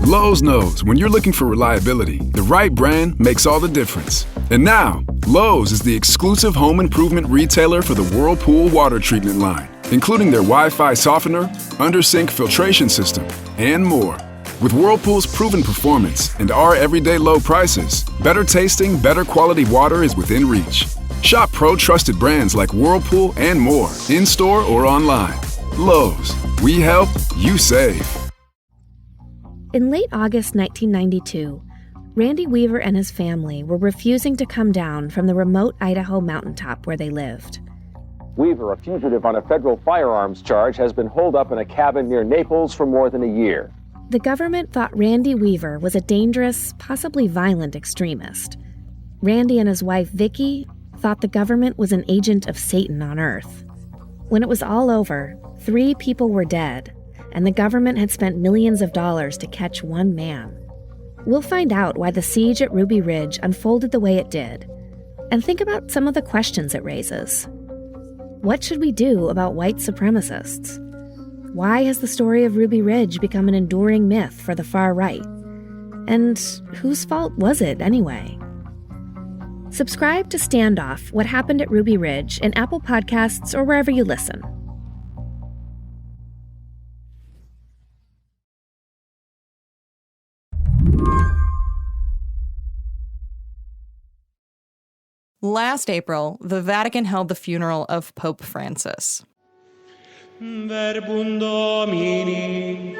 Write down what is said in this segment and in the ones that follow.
Lowe's knows when you're looking for reliability, the right brand makes all the difference. And now, Lowe's is the exclusive home improvement retailer for the Whirlpool water treatment line, including their Wi-Fi softener, under-sink filtration system, and more. With Whirlpool's proven performance and our everyday low prices, better tasting, better quality water is within reach. Shop pro-trusted brands like Whirlpool and more, in-store or online. Lowe's, we help, you save. In late August 1992, Randy Weaver and his family were refusing to come down from the remote Idaho mountaintop where they lived. Weaver, a fugitive on a federal firearms charge, has been holed up in a cabin near Naples for more than a year. The government thought Randy Weaver was a dangerous, possibly violent extremist. Randy and his wife, Vicki, thought the government was an agent of Satan on Earth. When it was all over, 3 people were dead, and the government had spent millions of dollars to catch one man. We'll find out why the siege at Ruby Ridge unfolded the way it did, and think about some of the questions it raises. What should we do about white supremacists? Why has the story of Ruby Ridge become an enduring myth for the far right? And whose fault was it anyway? Subscribe to Standoff: What Happened at Ruby Ridge in Apple Podcasts or wherever you listen. Last April, the Vatican held the funeral of Pope Francis. Verbum Domini.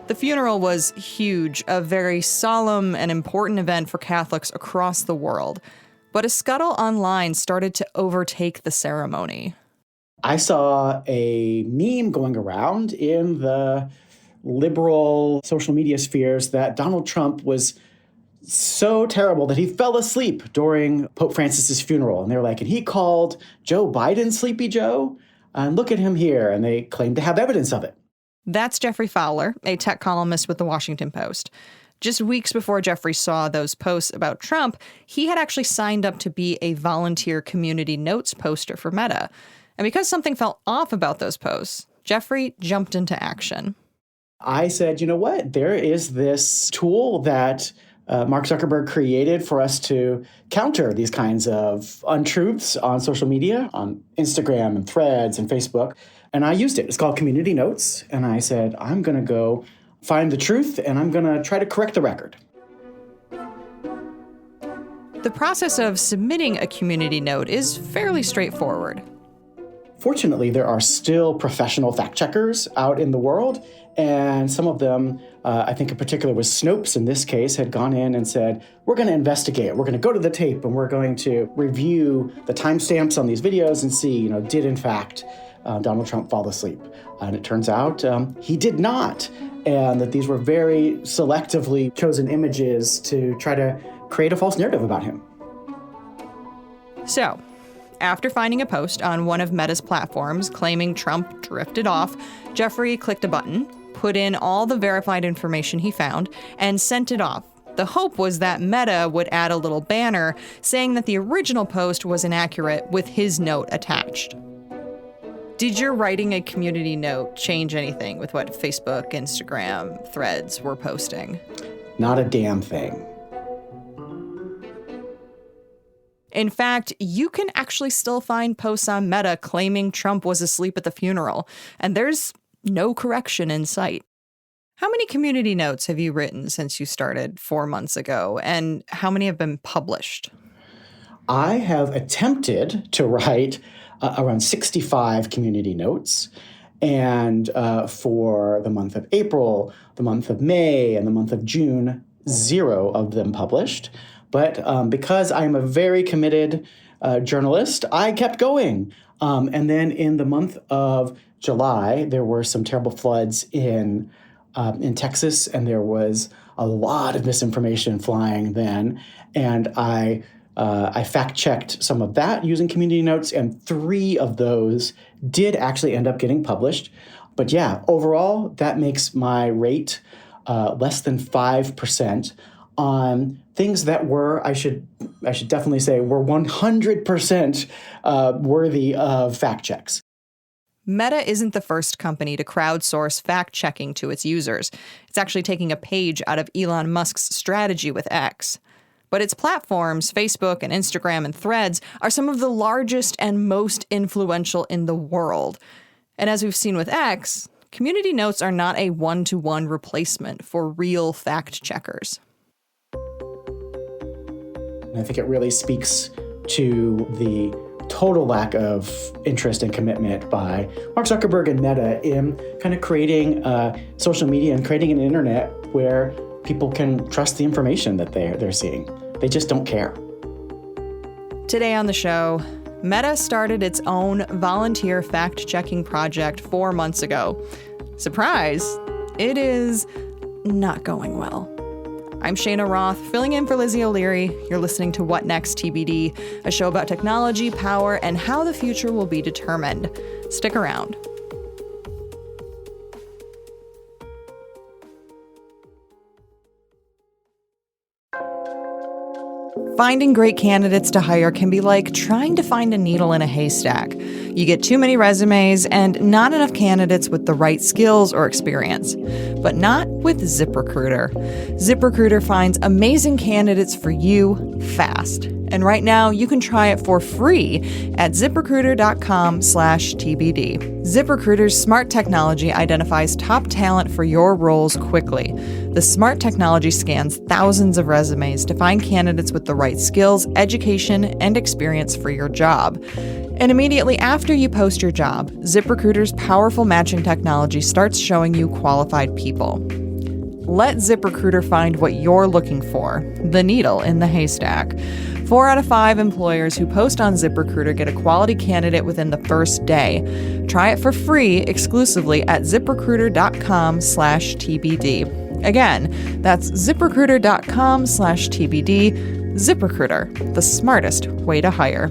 The funeral was huge, a very solemn and important event for Catholics across the world. But a scuttle online started to overtake the ceremony. I saw a meme going around in the liberal social media spheres that Donald Trump was so terrible that he fell asleep during Pope Francis's funeral. And they were like, and he called Joe Biden Sleepy Joe? And look at him here. And they claimed to have evidence of it. That's Geoffrey Fowler, a tech columnist with The Washington Post. Just weeks before Geoffrey saw those posts about Trump, he had actually signed up to be a volunteer community notes poster for Meta. And because something felt off about those posts, Geoffrey jumped into action. I said, you know what? There is this tool that Mark Zuckerberg created for us to counter these kinds of untruths on social media, on Instagram and Threads and Facebook. And I used it. It's called Community Notes. And I said, I'm going to go find the truth and I'm going to try to correct the record. The process of submitting a community note is fairly straightforward. Fortunately, there are still professional fact checkers out in the world. And some of them, I think in particular was Snopes in this case, had gone in and said, we're going to investigate. We're going to go to the tape and we're going to review the timestamps on these videos and see, did in fact Donald Trump fall asleep? And it turns out he did not. And that these were very selectively chosen images to try to create a false narrative about him. So, after finding a post on one of Meta's platforms claiming Trump drifted off, Geoffrey clicked a button, put in all the verified information he found, and sent it off. The hope was that Meta would add a little banner saying that the original post was inaccurate with his note attached. Did your writing a community note change anything with what Facebook, Instagram, Threads were posting? Not a damn thing. In fact, you can actually still find posts on Meta claiming Trump was asleep at the funeral, and there's no correction in sight. How many community notes have you written since you started 4 months ago, and how many have been published? I have attempted to write around 65 community notes, and for the month of April, the month of May, and the month of June, 0 of them published. But because I'm a very committed journalist, I kept going. And then in the month of July, there were some terrible floods in Texas, and there was a lot of misinformation flying then. And I fact-checked some of that using community notes, and 3 of those did actually end up getting published. But yeah, overall, that makes my rate less than 5% on things that were, I should definitely say, were 100% worthy of fact checks. Meta isn't the first company to crowdsource fact-checking to its users. It's actually taking a page out of Elon Musk's strategy with X. But its platforms, Facebook and Instagram and Threads, are some of the largest and most influential in the world. And as we've seen with X, community notes are not a one-to-one replacement for real fact-checkers. And I think it really speaks to the total lack of interest and commitment by Mark Zuckerberg and Meta in kind of creating social media and creating an internet where people can trust the information that they're seeing. They just don't care. Today on the show, Meta started its own volunteer fact-checking project 4 months ago. Surprise, it is not going well. I'm Shayna Roth, filling in for Lizzie O'Leary. You're listening to What Next TBD, a show about technology, power, and how the future will be determined. Stick around. Finding great candidates to hire can be like trying to find a needle in a haystack. You get too many resumes and not enough candidates with the right skills or experience. But not with ZipRecruiter. ZipRecruiter finds amazing candidates for you fast. And right now, you can try it for free at ZipRecruiter.com/TBD. ZipRecruiter's smart technology identifies top talent for your roles quickly. The smart technology scans thousands of resumes to find candidates with the right skills, education, and experience for your job. And immediately after you post your job, ZipRecruiter's powerful matching technology starts showing you qualified people. Let ZipRecruiter find what you're looking for, the needle in the haystack. 4 out of 5 employers who post on ZipRecruiter get a quality candidate within the first day. Try it for free exclusively at ZipRecruiter.com/TBD. Again, that's ZipRecruiter.com/TBD. ZipRecruiter, the smartest way to hire.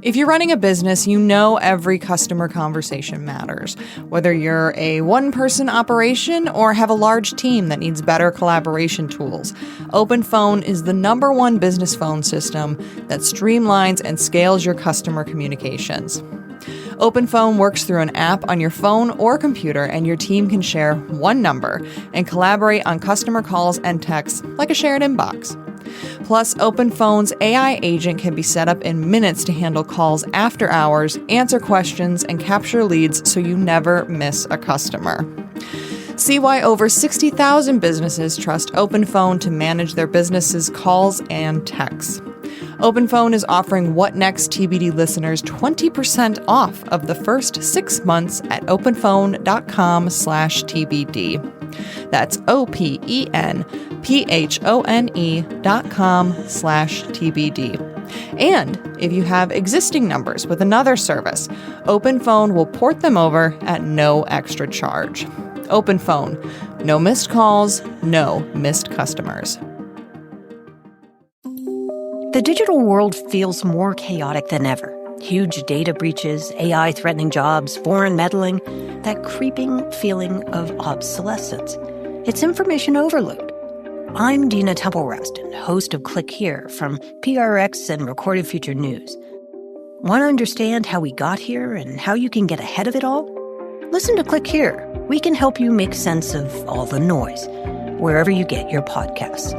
If you're running a business, you know every customer conversation matters. Whether you're a one-person operation or have a large team that needs better collaboration tools, OpenPhone is the #1 business phone system that streamlines and scales your customer communications. OpenPhone works through an app on your phone or computer, and your team can share one number and collaborate on customer calls and texts like a shared inbox. Plus, OpenPhone's AI agent can be set up in minutes to handle calls after hours, answer questions, and capture leads so you never miss a customer. See why over 60,000 businesses trust OpenPhone to manage their businesses' calls and texts. OpenPhone is offering What Next TBD listeners 20% off of the first 6 months at openphone.com/TBD. That's OpenPhone.com/TBD. And if you have existing numbers with another service, OpenPhone will port them over at no extra charge. OpenPhone, no missed calls, no missed customers. The digital world feels more chaotic than ever. Huge data breaches, AI threatening jobs, foreign meddling, that creeping feeling of obsolescence. It's information overload. I'm Dina Temple-Raston, host of Click Here from PRX and Recorded Future News. Want to understand how we got here and how you can get ahead of it all? Listen to Click Here. We can help you make sense of all the noise, wherever you get your podcasts.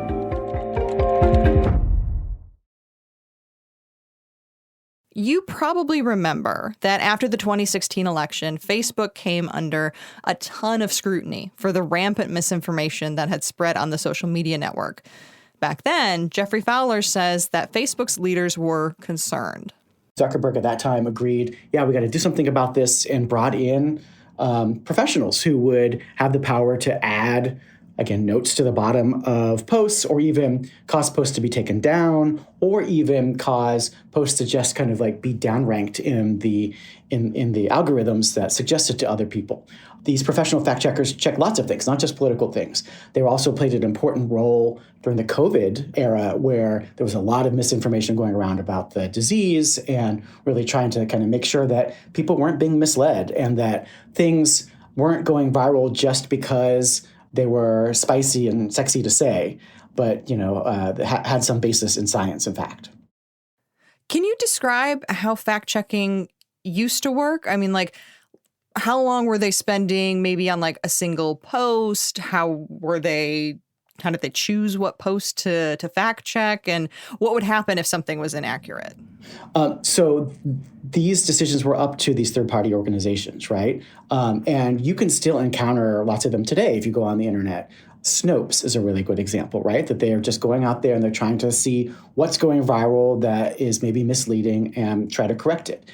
You probably remember that after the 2016 election, Facebook came under a ton of scrutiny for the rampant misinformation that had spread on the social media network. Back then, Geoffrey Fowler says that Facebook's leaders were concerned. Zuckerberg at that time agreed, we got to do something about this, and brought in professionals who would have the power to add, again, notes to the bottom of posts, or even cause posts to be taken down, or even cause posts to just kind of like be downranked in the algorithms that suggest it to other people. These professional fact checkers check lots of things, not just political things. They also played an important role during the COVID era, where there was a lot of misinformation going around about the disease, and really trying to kind of make sure that people weren't being misled, and that things weren't going viral just because they were spicy and sexy to say, but, had some basis in science and fact. Can you describe how fact-checking used to work? I mean, like, how long were they spending maybe on like a single post? How were they they choose what post to fact check? And what would happen if something was inaccurate? So these decisions were up to these third-party organizations, right? And you can still encounter lots of them today if you go on the internet. Snopes is a really good example, right? That they are just going out there and they're trying to see what's going viral that is maybe misleading and try to correct it.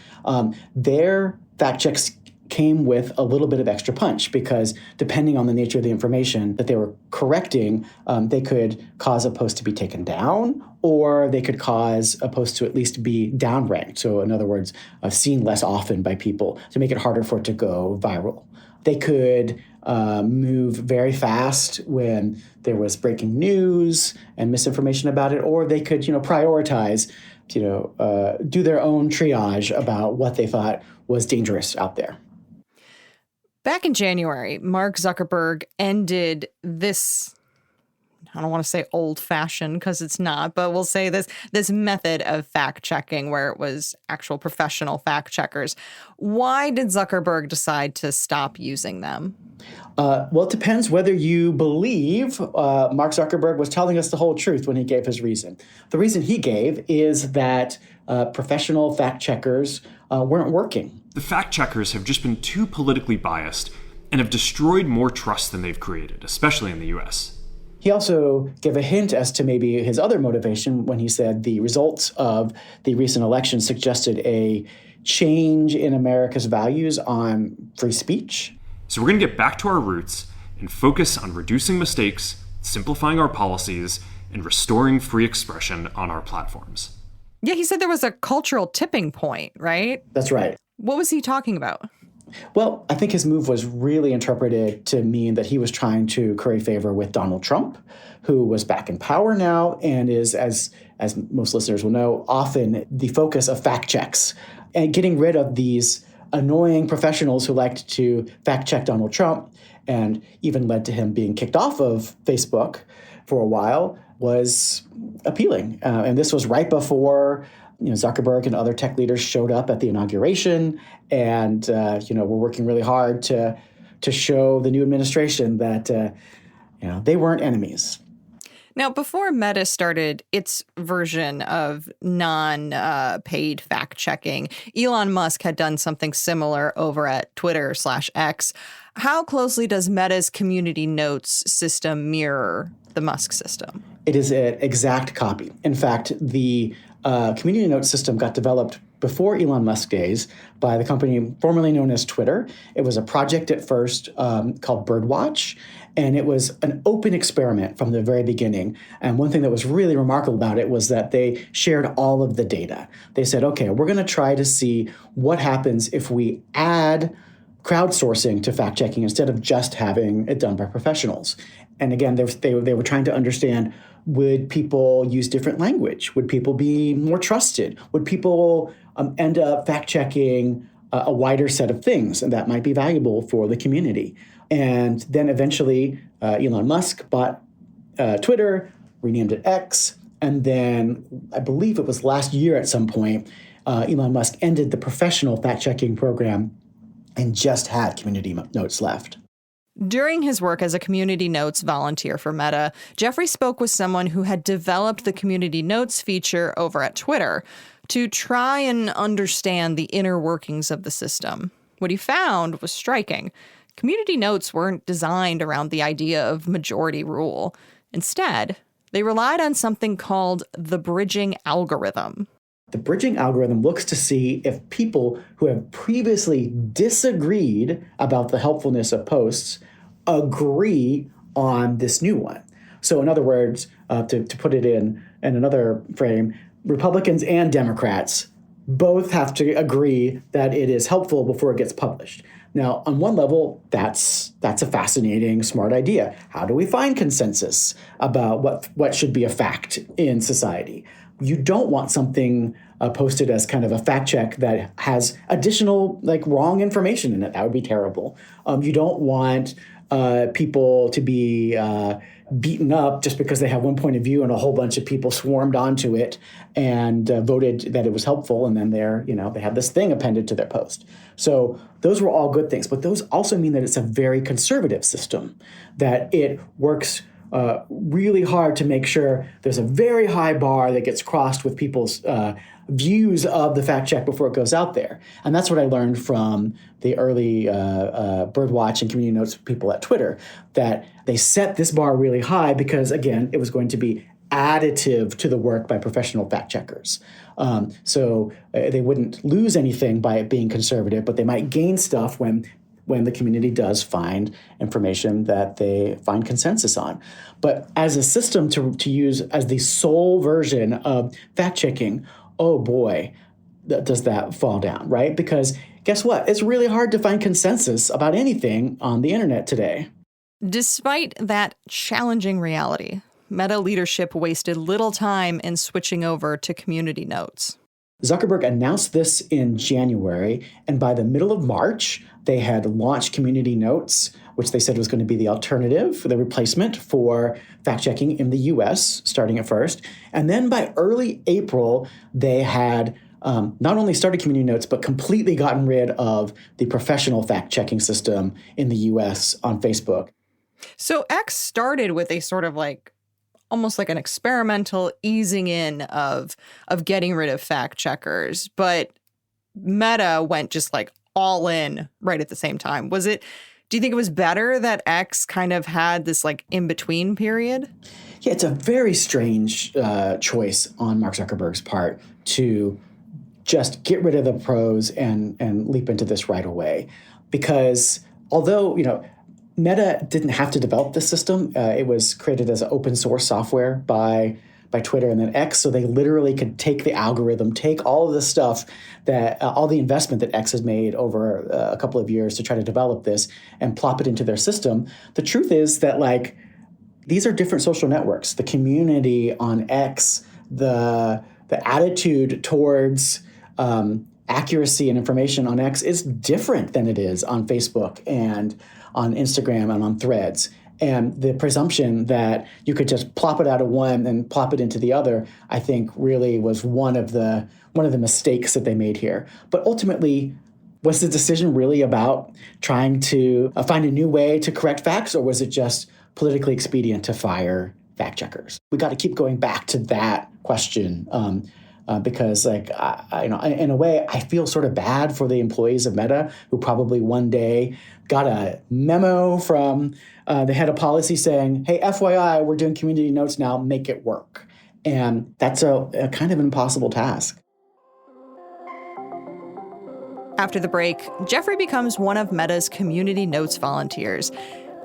Their fact checks came with a little bit of extra punch because depending on the nature of the information that they were correcting, they could cause a post to be taken down, or they could cause a post to at least be downranked. So in other words, seen less often by people to make it harder for it to go viral. They could move very fast when there was breaking news and misinformation about it, or they could, prioritize, do their own triage about what they thought was dangerous out there. Back in January, Mark Zuckerberg ended this, I don't want to say old-fashioned because it's not, but we'll say this method of fact-checking where it was actual professional fact-checkers. Why did Zuckerberg decide to stop using them? Well, it depends whether you believe Mark Zuckerberg was telling us the whole truth when he gave his reason. The reason he gave is that professional fact-checkers weren't working. The fact-checkers have just been too politically biased and have destroyed more trust than they've created, especially in the U.S. He also gave a hint as to maybe his other motivation when he said the results of the recent election suggested a change in America's values on free speech. So we're going to get back to our roots and focus on reducing mistakes, simplifying our policies, and restoring free expression on our platforms. Yeah, he said there was a cultural tipping point, right? That's right. What was he talking about? Well, I think his move was really interpreted to mean that he was trying to curry favor with Donald Trump, who was back in power now and is, as most listeners will know, often the focus of fact checks. And getting rid of these annoying professionals who liked to fact check Donald Trump and even led to him being kicked off of Facebook for a while was appealing. And this was right before Zuckerberg and other tech leaders showed up at the inauguration and, were working really hard to show the new administration that, they weren't enemies. Now, before Meta started its version of non-paid fact-checking, Elon Musk had done something similar over at Twitter/X. How closely does Meta's community notes system mirror the Musk system? It is an exact copy. In fact, the community notes system got developed before Elon Musk days by the company formerly known as Twitter. It was a project at first called Birdwatch, and it was an open experiment from the very beginning. And one thing that was really remarkable about it was that they shared all of the data. They said, okay, we're going to try to see what happens if we add crowdsourcing to fact-checking instead of just having it done by professionals. And again, they were trying to understand, would people use different language? Would people be more trusted? Would people end up fact-checking a wider set of things? And that might be valuable for the community. And then eventually, Elon Musk bought Twitter, renamed it X. And then I believe it was last year at some point, Elon Musk ended the professional fact-checking program and just had community notes left. During his work as a community notes volunteer for Meta, Geoffrey spoke with someone who had developed the community notes feature over at Twitter to try and understand the inner workings of the system. What he found was striking. Community notes weren't designed around the idea of majority rule. Instead, they relied on something called the bridging algorithm. The bridging algorithm looks to see if people who have previously disagreed about the helpfulness of posts agree on this new one. So in other words, to put it in another frame, Republicans and Democrats both have to agree that it is helpful before it gets published. Now, on one level, that's a fascinating, smart idea. How do we find consensus about what should be a fact in society? You don't want something posted as kind of a fact check that has additional wrong information in it. That would be terrible. You don't want people to be beaten up just because they have one point of view and a whole bunch of people swarmed onto it and voted that it was helpful, and then they have this thing appended to their post. So those were all good things, but those also mean that it's a very conservative system, that it works really hard to make sure there's a very high bar that gets crossed with people's views of the fact check before it goes out there. And that's what I learned from the early Birdwatch and community notes people at Twitter, that they set this bar really high because, again, it was going to be additive to the work by professional fact checkers. So they wouldn't lose anything by it being conservative, but they might gain stuff when the community does find information that they find consensus on. But as a system to use as the sole version of fact checking, oh boy, does that fall down, right? Because guess what? It's really hard to find consensus about anything on the internet today. Despite that challenging reality, Meta leadership wasted little time in switching over to community notes. Zuckerberg announced this in January, and by the middle of March, they had launched Community Notes, which they said was going to be the alternative, the replacement for fact-checking in the US, starting at first. And then by early April, they had not only started Community Notes, but completely gotten rid of the professional fact-checking system in the US on Facebook. So X started with a sort of almost like an experimental easing in of getting rid of fact checkers, but Meta went just all in right at the same time. Do you think it was better that X kind of had this in-between period? Yeah, it's a very strange choice on Mark Zuckerberg's part to just get rid of the pros and leap into this right away. Because although, Meta didn't have to develop this system. It was created as an open source software by Twitter and then X, so they literally could take the algorithm, take all of the stuff that, all the investment that X has made over a couple of years to try to develop this and plop it into their system. The truth is that these are different social networks. The community on X, the attitude towards accuracy and information on X is different than it is on Facebook and on Instagram and on Threads. And the presumption that you could just plop it out of one and plop it into the other, I think really was one of the mistakes that they made here. But ultimately, was the decision really about trying to find a new way to correct facts, or was it just politically expedient to fire fact checkers? We got to keep going back to that question. Because in a way, I feel sort of bad for the employees of Meta who probably one day got a memo from the head of policy saying, hey, FYI, we're doing community notes now, make it work. And that's a kind of an impossible task. After the break, Geoffrey becomes one of Meta's community notes volunteers.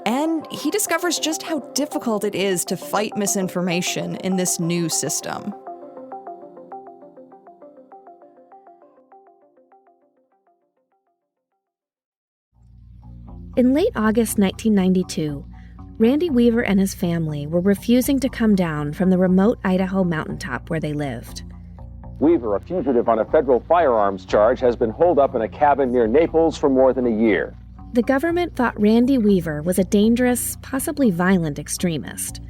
And he discovers just how difficult it is to fight misinformation in this new system. In late August 1992, Randy Weaver and his family were refusing to come down from the remote Idaho mountaintop where they lived. Weaver, a fugitive on a federal firearms charge, has been holed up in a cabin near Naples for more than a year. The government thought Randy Weaver was a dangerous, possibly violent extremist.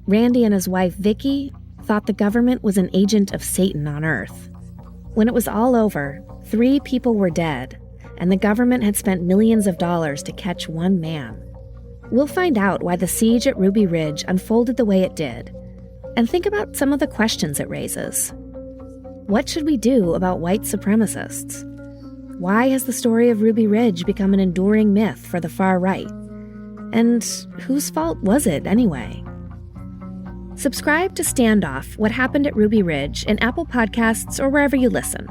Randy and his wife, Vicki, thought the government was an agent of Satan on Earth. When it was all over, 3 people were dead, and the government had spent millions of dollars to catch one man. We'll find out why the siege at Ruby Ridge unfolded the way it did, and think about some of the questions it raises. What should we do about white supremacists? Why has the story of Ruby Ridge become an enduring myth for the far right? And whose fault was it anyway? Subscribe to Standoff: What Happened at Ruby Ridge in Apple Podcasts or wherever you listen.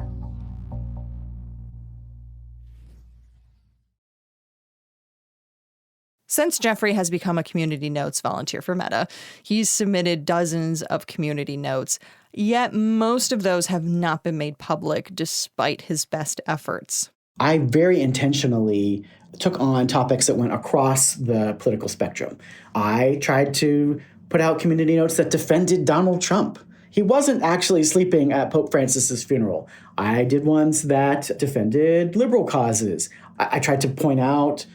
Since Geoffrey has become a community notes volunteer for Meta, he's submitted dozens of community notes, yet most of those have not been made public despite his best efforts. I very intentionally took on topics that went across the political spectrum. I tried to put out community notes that defended Donald Trump. He wasn't actually sleeping at Pope Francis's funeral. I did ones that defended liberal causes. I tried to point out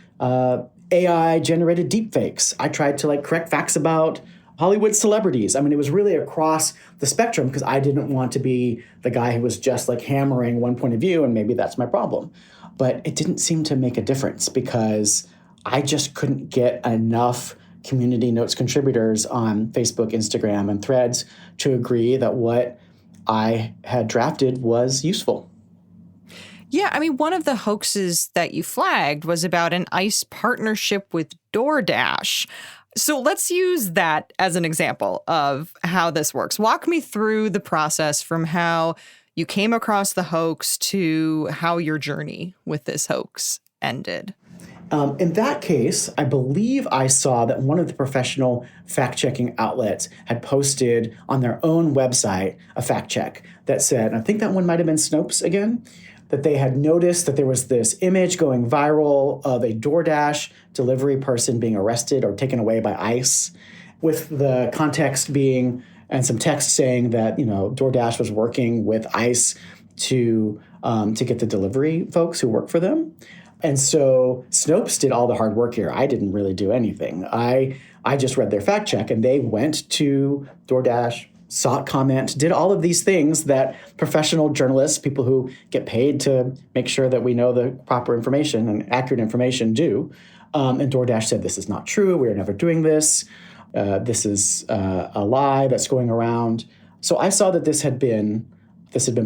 AI generated deepfakes. I tried to correct facts about Hollywood celebrities. I mean, it was really across the spectrum because I didn't want to be the guy who was just hammering one point of view, and maybe that's my problem. But it didn't seem to make a difference because I just couldn't get enough community notes contributors on Facebook, Instagram, and Threads to agree that what I had drafted was useful. Yeah, I mean, one of the hoaxes that you flagged was about an ICE partnership with DoorDash. So let's use that as an example of how this works. Walk me through the process from how you came across the hoax to how your journey with this hoax ended. In that case, I believe I saw that one of the professional fact-checking outlets had posted on their own website a fact check that said, and I think that one might have been Snopes again, that they had noticed that there was this image going viral of a DoorDash delivery person being arrested or taken away by ICE, with the context being, and some text saying that, DoorDash was working with ICE to get the delivery folks who work for them. And so Snopes did all the hard work here. I didn't really do anything. I just read their fact check, and they went to DoorDash, sought comment, did all of these things that professional journalists, people who get paid to make sure that we know the proper information and accurate information do. And DoorDash said, this is not true. We are never doing this. This is a lie that's going around. So I saw that this had been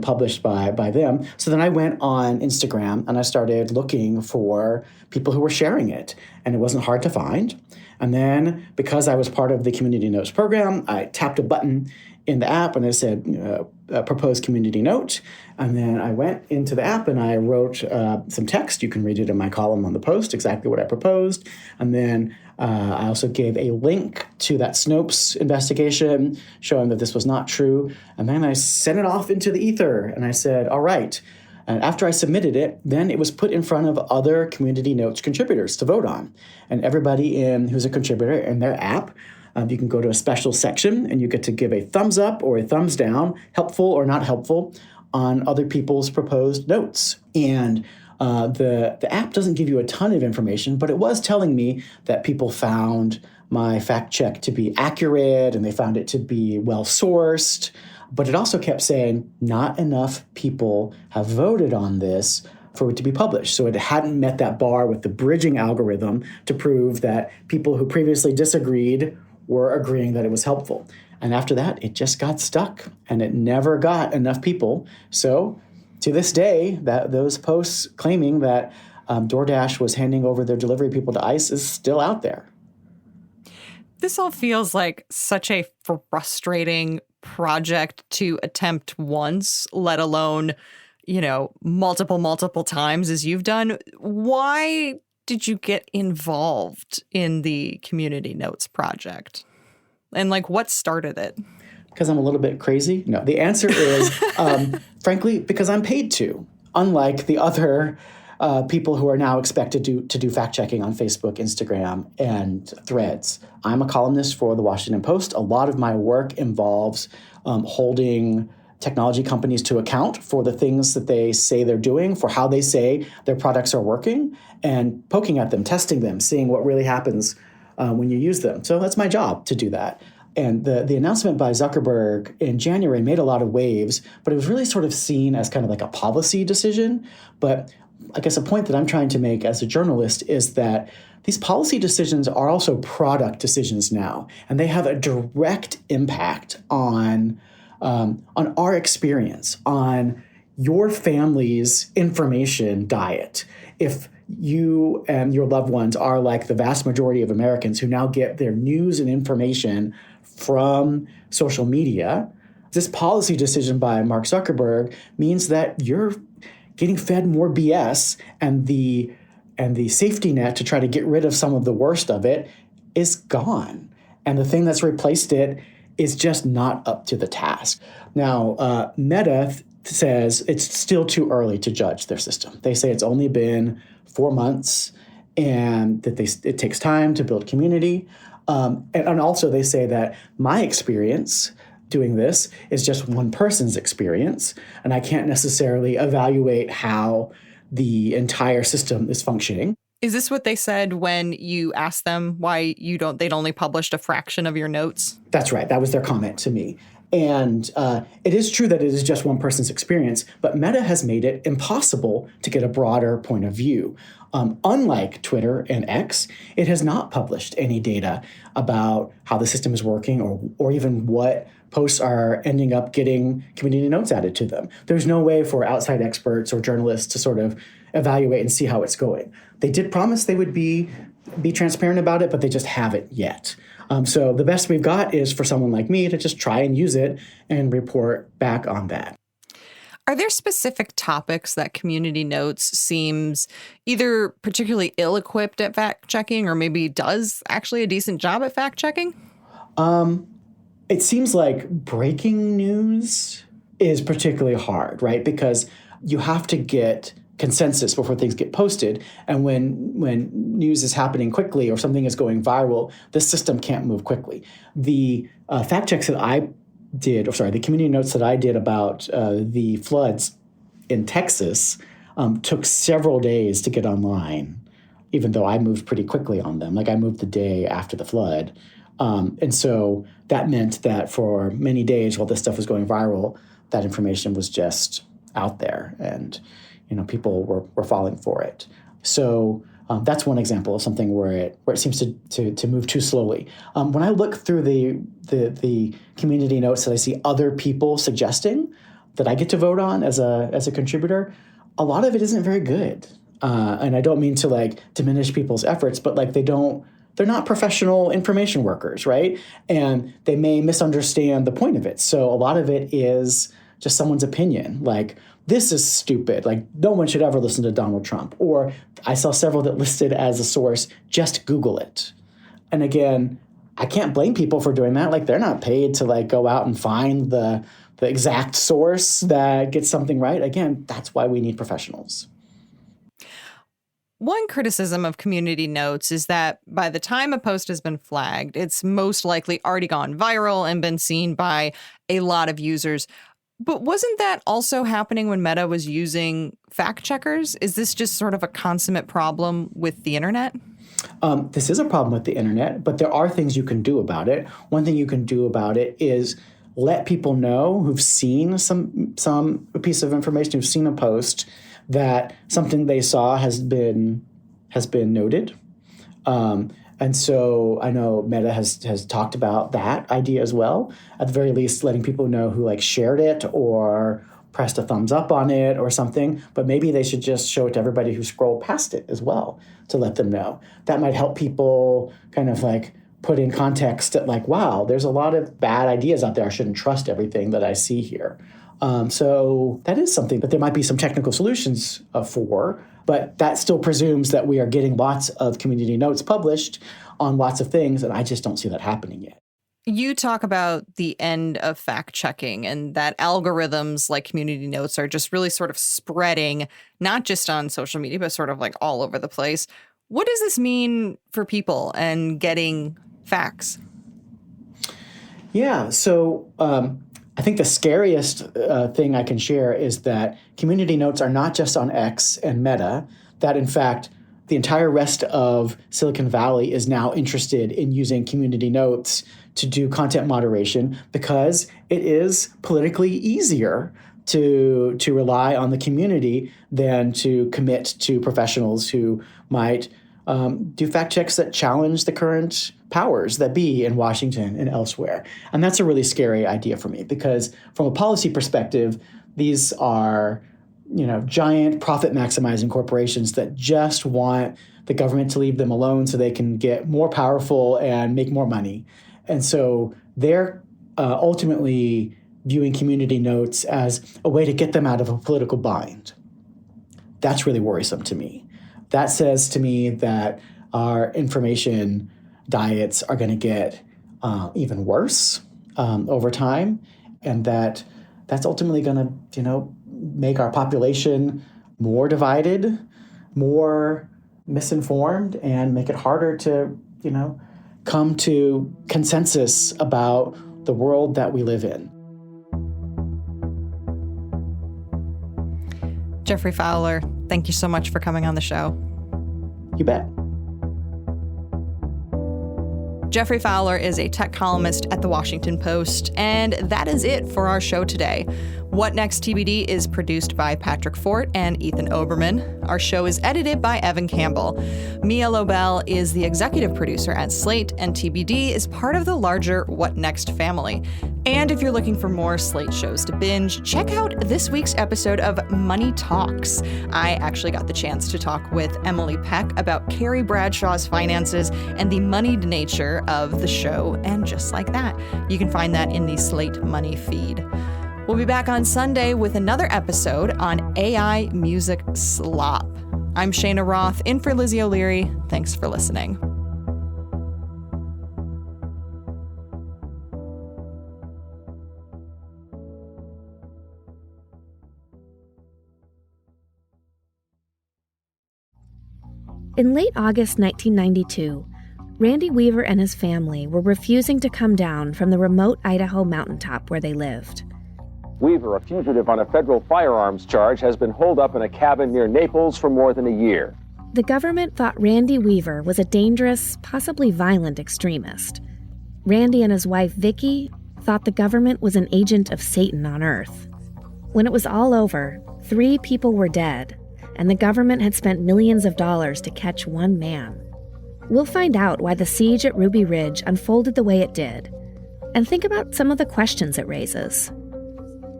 published by them. So then I went on Instagram and I started looking for people who were sharing it. And it wasn't hard to find. And then because I was part of the Community Notes program, I tapped a button in the app and it said, propose community note. And then I went into the app and I wrote some text. You can read it in my column on the Post, exactly what I proposed. And then I also gave a link to that Snopes investigation showing that this was not true. And then I sent it off into the ether and I said, all right. And after I submitted it, then it was put in front of other Community Notes contributors to vote on. And everybody who's a contributor in their app, you can go to a special section and you get to give a thumbs up or a thumbs down, helpful or not helpful, on other people's proposed notes. And the app doesn't give you a ton of information, but it was telling me that people found my fact check to be accurate and they found it to be well-sourced. But it also kept saying not enough people have voted on this for it to be published. So it hadn't met that bar with the bridging algorithm to prove that people who previously disagreed were agreeing that it was helpful. And after that, it just got stuck and it never got enough people. So to this day, that those posts claiming that DoorDash was handing over their delivery people to ICE is still out there. This all feels like such a frustrating project to attempt once, let alone, multiple times as you've done. Why did you get involved in the Community Notes project? And what started it? Because I'm a little bit crazy? No, the answer is, frankly, because I'm paid to. Unlike the other people who are now expected to do fact-checking on Facebook, Instagram, and Threads. I'm a columnist for the Washington Post. A lot of my work involves holding technology companies to account for the things that they say they're doing, for how they say their products are working, and poking at them, testing them, seeing what really happens when you use them. So that's my job to do that. And the announcement by Zuckerberg in January made a lot of waves, but it was really sort of seen as kind of like a policy decision. But I guess a point that I'm trying to make as a journalist is that these policy decisions are also product decisions now, and they have a direct impact on our experience, on your family's information diet. If you and your loved ones are like the vast majority of Americans who now get their news and information from social media, this policy decision by Mark Zuckerberg means that you're getting fed more BS, and the safety net to try to get rid of some of the worst of it is gone. And the thing that's replaced it is just not up to the task. Now, Meta says it's still too early to judge their system. They say it's only been 4 months and that it takes time to build community. And also they say that my experience doing this is just one person's experience, and I can't necessarily evaluate how the entire system is functioning. Is this what they said when you asked them why they'd only published a fraction of your notes? That's right. That was their comment to me. And it is true that it is just one person's experience, but Meta has made it impossible to get a broader point of view. Unlike Twitter and X, it has not published any data about how the system is working or even what posts are ending up getting community notes added to them. There's no way for outside experts or journalists to sort of evaluate and see how it's going. They did promise they would be transparent about it, but they just haven't yet. So the best we've got is for someone like me to just try and use it and report back on that. Are there specific topics that Community Notes seems either particularly ill-equipped at fact-checking or maybe does actually a decent job at fact-checking? It seems like breaking news is particularly hard, right? Because you have to get consensus before things get posted. And when news is happening quickly or something is going viral, the system can't move quickly. The fact checks that I did, the community notes that I did about the floods in Texas took several days to get online, even though I moved pretty quickly on them. Like I moved the day after the flood. And so that meant that for many days while this stuff was going viral, that information was just out there and people were falling for it. So that's one example of something where it seems to move too slowly. When I look through the community notes that I see other people suggesting that I get to vote on as a contributor, a lot of it isn't very good. And I don't mean to diminish people's efforts, but they're not professional information workers, right? And they may misunderstand the point of it. So a lot of it is just someone's opinion, like, this is stupid, like, no one should ever listen to Donald Trump. Or I saw several that listed as a source, just Google it. And again, I can't blame people for doing that. Like, they're not paid to go out and find the exact source that gets something right. Again, that's why we need professionals. One criticism of community notes is that by the time a post has been flagged, it's most likely already gone viral and been seen by a lot of users. But wasn't that also happening when Meta was using fact checkers? Is this just sort of a consummate problem with the internet? This is a problem with the internet, but there are things you can do about it. One thing you can do about it is let people know who've seen some piece of information, who've seen a post, that something they saw has been noted. And so I know Meta has talked about that idea as well. At the very least, letting people know who shared it or pressed a thumbs up on it or something. But maybe they should just show it to everybody who scrolled past it as well to let them know. That might help people kind of put in context that wow, there's a lot of bad ideas out there. I shouldn't trust everything that I see here. So that is something that there might be some technical solutions for, but that still presumes that we are getting lots of community notes published on lots of things, and I just don't see that happening yet. You talk about the end of fact-checking and that algorithms like community notes are just really sort of spreading, not just on social media, but sort of all over the place. What does this mean for people and getting facts? Yeah, so I think the scariest thing I can share is that community notes are not just on X and Meta, that in fact, the entire rest of Silicon Valley is now interested in using community notes to do content moderation because it is politically easier to rely on the community than to commit to professionals who might do fact checks that challenge the current powers that be in Washington and elsewhere. And that's a really scary idea for me because from a policy perspective, these are giant profit maximizing corporations that just want the government to leave them alone so they can get more powerful and make more money. And so they're ultimately viewing community notes as a way to get them out of a political bind. That's really worrisome to me. That says to me that our information diets are going to get even worse over time, and that's ultimately going to, make our population more divided, more misinformed, and make it harder to, come to consensus about the world that we live in. Geoffrey Fowler, thank you so much for coming on the show. You bet. Geoffrey Fowler is a tech columnist at The Washington Post, and that is it for our show today. What Next TBD is produced by Patrick Fort and Ethan Oberman. Our show is edited by Evan Campbell. Mia Lobel is the executive producer at Slate, and TBD is part of the larger What Next family. And if you're looking for more Slate shows to binge, check out this week's episode of Money Talks. I actually got the chance to talk with Emily Peck about Carrie Bradshaw's finances and the moneyed nature of the show, and just like that. You can find that in the Slate Money feed. We'll be back on Sunday with another episode on AI music slop. I'm Shayna Roth, in for Lizzie O'Leary. Thanks for listening. In late August 1992, Randy Weaver and his family were refusing to come down from the remote Idaho mountaintop where they lived. Weaver, a fugitive on a federal firearms charge, has been holed up in a cabin near Naples for more than a year. The government thought Randy Weaver was a dangerous, possibly violent extremist. Randy and his wife, Vicki, thought the government was an agent of Satan on Earth. When it was all over, 3 people were dead, and the government had spent millions of dollars to catch one man. We'll find out why the siege at Ruby Ridge unfolded the way it did, and think about some of the questions it raises.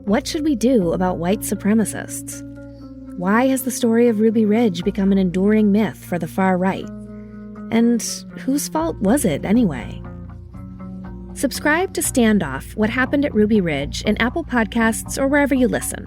What should we do about white supremacists? Why has the story of Ruby Ridge become an enduring myth for the far right? And whose fault was it anyway? Subscribe to Standoff: What Happened at Ruby Ridge in Apple Podcasts or wherever you listen.